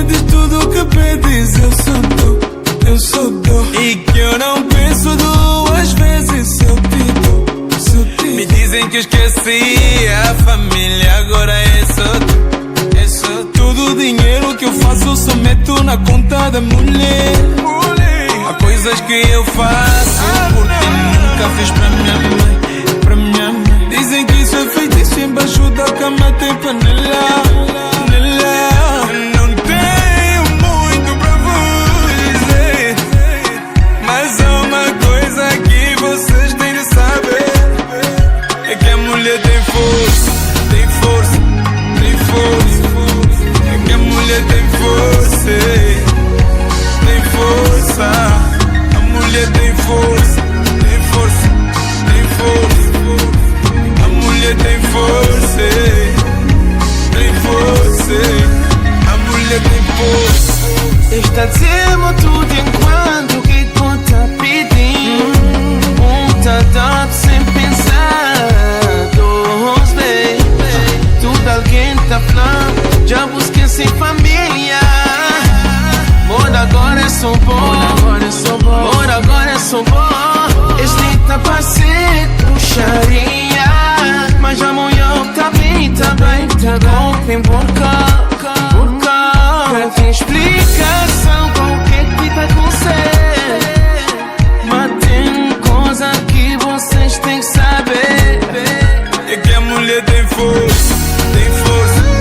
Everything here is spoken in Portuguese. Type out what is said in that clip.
pedes tudo o que pedes, eu sou dou. E que eu não penso duas vezes se eu te dou. Me dizem que esqueci a família, agora é só tu, é só tu. Todo o dinheiro que eu faço eu só meto na conta da mulher. Há coisas que eu faço porque nunca fiz pra minha mãe, pra minha mãe. Dizem que isso é feitiço, embaixo da cama tem panela. Não tenho muito pra vos dizer, mas há uma coisa que vocês têm de saber: é que a mulher tem força, tem força, tem força. É que a mulher tem força, tem força. A mulher tem força, tem força, tem força. A mulher tem força, tem força. A mulher tem força. Está dizendo tudo enquanto que tu tá pedindo. Tá dando sem pensar. Dois vezes. Tudo alguém tá falando. Já busquei sem família. Moda agora é só bom. Moda agora é só bom. Este tá pra ser puxaria. Mas amanhã tá bem, tá bem, tá bom. Tem porca. Pra ter explicação qualquer que tá com você. Mas tem coisa que vocês têm que saber: é que a mulher tem força, tem força.